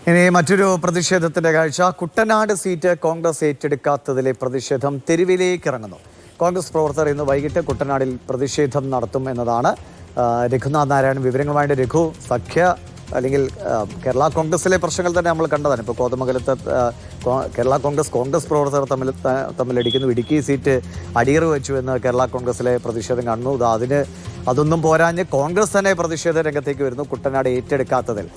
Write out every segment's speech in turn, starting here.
ഇനി മറ്റൊരു പ്രതിഷേധത്തിന്റെ കാഴ്ച. കുട്ടനാട് സീറ്റ് കോൺഗ്രസ് ഏറ്റെടുക്കാത്തതിലെ പ്രതിഷേധം തെരുവിലേക്ക് ഇറങ്ങുന്നു. കോൺഗ്രസ് പ്രവർത്തകർ ഇന്ന് വൈകിട്ട് കുട്ടനാടിൽ പ്രതിഷേധം നടത്തും എന്നതാണ്. രഘുനാഥ് നാരായണൻ വിവരങ്ങളുമായിട്ട്. രഘു, സഖ്യ അല്ലെങ്കിൽ കേരള കോൺഗ്രസിലെ പ്രശ്നങ്ങൾ തന്നെ നമ്മൾ കണ്ടതാണ്. ഇപ്പോൾ കോതമംഗലത്ത് കേരള കോൺഗ്രസ് പ്രവർത്തകർ തമ്മിലടിക്കുന്നു. ഇടുക്കി സീറ്റ് അടിയറ വെച്ചു എന്ന് കേരള കോൺഗ്രസിലെ പ്രതിഷേധം കാണുന്നു. അതൊന്നും പോരാഞ്ഞ് കോൺഗ്രസ് തന്നെ പ്രതിഷേധ രംഗത്തേക്ക് വരുന്നു കുട്ടനാട് ഏറ്റെടുക്കാത്തതിൽ.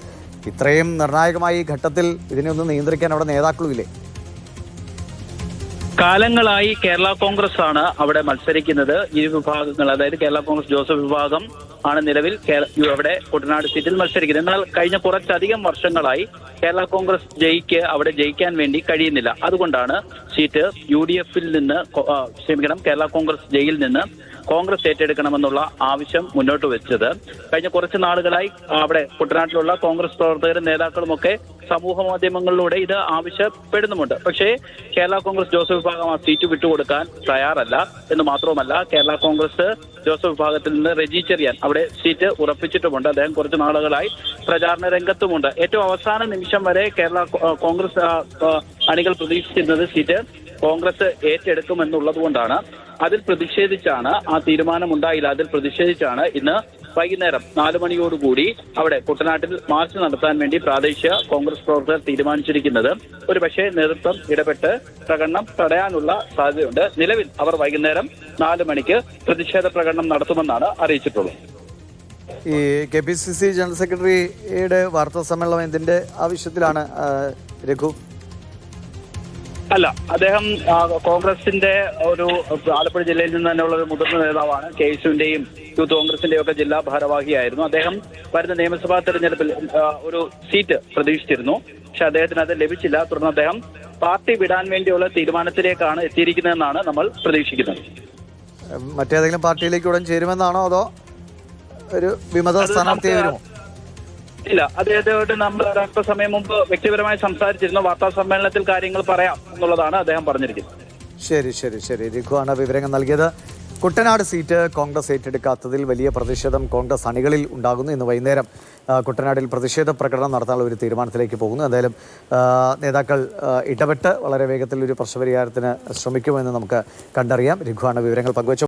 ഇത്രയും നിർണായകമായ ഈ ഘട്ടത്തിൽ ഇതിനെ ഒന്ന് നിയന്ത്രിക്കാൻ അവിടെ നേതാക്കളുമില്ലേ? കാലങ്ങളായി കേരള കോൺഗ്രസ് ആണ് അവിടെ മത്സരിക്കുന്നത്. ഇരു വിഭാഗങ്ങൾ, അതായത് കേരള കോൺഗ്രസ് ജോസഫ് വിഭാഗം ആണ് നിലവിൽ അവിടെ കുട്ടനാട് സീറ്റിൽ മത്സരിക്കുന്നത്. എന്നാൽ കഴിഞ്ഞ കുറച്ചധികം വർഷങ്ങളായി കേരള കോൺഗ്രസ് അവിടെ ജയിക്കാൻ വേണ്ടി കഴിയുന്നില്ല. അതുകൊണ്ടാണ് സീറ്റ് UDF-ൽ നിന്ന് കേരള കോൺഗ്രസ് ജയിൽ നിന്ന് കോൺഗ്രസ് ഏറ്റെടുക്കണമെന്നുള്ള ആവശ്യം മുന്നോട്ട് വെച്ചത്. കഴിഞ്ഞ കുറച്ച് നാളുകളായി അവിടെ കുട്ടനാട്ടിലുള്ള കോൺഗ്രസ് പ്രവർത്തകരും നേതാക്കളുമൊക്കെ സമൂഹ മാധ്യമങ്ങളിലൂടെ ഇത് ആവശ്യപ്പെടുന്നുമുണ്ട്. പക്ഷേ കേരള കോൺഗ്രസ് ജോസഫ് വിഭാഗം ആ സീറ്റ് വിട്ടുകൊടുക്കാൻ തയ്യാറല്ല. എന്ന് മാത്രവുമല്ല, കേരള കോൺഗ്രസ് ജോസഫ് വിഭാഗത്തിൽ നിന്ന് റെജി ചെറിയാൻ അവിടെ സീറ്റ് ഉറപ്പിച്ചിട്ടുമുണ്ട്. അദ്ദേഹം കുറച്ച് നാളുകളായി പ്രചാരണ രംഗത്തുമുണ്ട്. ഏറ്റവും അവസാന നിമിഷം വരെ കേരള കോൺഗ്രസ് അണികൾ പ്രതീക്ഷിച്ചിരുന്നത് സീറ്റ് കോൺഗ്രസ് ഏറ്റെടുക്കുമെന്നുള്ളത് കൊണ്ടാണ്. അതിൽ പ്രതിഷേധിച്ചാണ്, ആ തീരുമാനം ഉണ്ടായില്ല, അതിൽ പ്രതിഷേധിച്ചാണ് ഇന്ന് വൈകുന്നേരം 4 മണിയോടുകൂടി അവിടെ കുട്ടനാട്ടിൽ മാർച്ച് നടത്താൻ വേണ്ടി പ്രാദേശിക കോൺഗ്രസ് പ്രവർത്തകർ തീരുമാനിച്ചിരിക്കുന്നത്. ഒരു പക്ഷേ നേതൃത്വം ഇടപെട്ട് പ്രകടനം തടയാനുള്ള സാധ്യതയുണ്ട്. നിലവിൽ അവർ വൈകുന്നേരം 4 മണിക്ക് പ്രതിഷേധ പ്രകടനം നടത്തുമെന്നാണ് അറിയിച്ചിട്ടുള്ളത്. ഈ KPCC ജനറൽ സെക്രട്ടറിയുടെ വാർത്താ സമ്മേളനം എന്തിന്റെ ആവശ്യത്തിലാണ് രഘു? അല്ല, അദ്ദേഹം കോൺഗ്രസിന്റെ ഒരു ആലപ്പുഴ ജില്ലയിൽ നിന്ന് തന്നെയുള്ള ഒരു മുതിർന്ന നേതാവാണ്. KSUവിന്റെയും യൂത്ത് കോൺഗ്രസിന്റെയും ഒക്കെ ജില്ലാ ഭാരവാഹിയായിരുന്നു. അദ്ദേഹം വരുന്ന നിയമസഭാ തെരഞ്ഞെടുപ്പിൽ ഒരു സീറ്റ് പ്രതീക്ഷിച്ചിരുന്നു. പക്ഷെ അദ്ദേഹത്തിന് അത് ലഭിച്ചില്ല. തുടർന്ന് അദ്ദേഹം പാർട്ടി വിടാൻ വേണ്ടിയുള്ള തീരുമാനത്തിലേക്കാണ് എത്തിയിരിക്കുന്നതെന്നാണ് നമ്മൾ പ്രതീക്ഷിക്കുന്നത്. മറ്റേതെങ്കിലും പാർട്ടിയിലേക്ക് ഉടൻ ചേരുമെന്നാണോ, അതോ ഒരു വിമത സ്ഥാനാർത്ഥിയെ വരുമോ? ഇല്ല, അദ്ദേഹത്തോട് നമ്മൾ അല്പസമയം മുമ്പ് വ്യക്തിപരമായി സംസാരിച്ചിരുന്നു. വാർത്താ സമ്മേളനത്തിൽ കാര്യങ്ങൾ പറയാം എന്നുള്ളതാണ് അദ്ദേഹം പറഞ്ഞിരിക്കുന്നത്. ശരി. രഘുവാണ് വിവരങ്ങൾ നൽകിയത്. കുട്ടനാട് സീറ്റ് കോൺഗ്രസ് ഏറ്റെടുക്കാത്തതിൽ വലിയ പ്രതിഷേധം കോൺഗ്രസ് അണികളിൽ ഉണ്ടാകുന്നു. ഇന്ന് വൈകുന്നേരം കുട്ടനാടിൽ പ്രതിഷേധ പ്രകടനം നടത്താനുള്ള ഒരു തീരുമാനത്തിലേക്ക് പോകുന്നു. എന്തായാലും നേതാക്കൾ ഇടപെട്ട് വളരെ വേഗത്തിൽ ഒരു പ്രശ്നപരിഹാരത്തിന് ശ്രമിക്കുമെന്ന് നമുക്ക് കണ്ടറിയാം. രഘുവാണ് വിവരങ്ങൾ പങ്കുവച്ചു.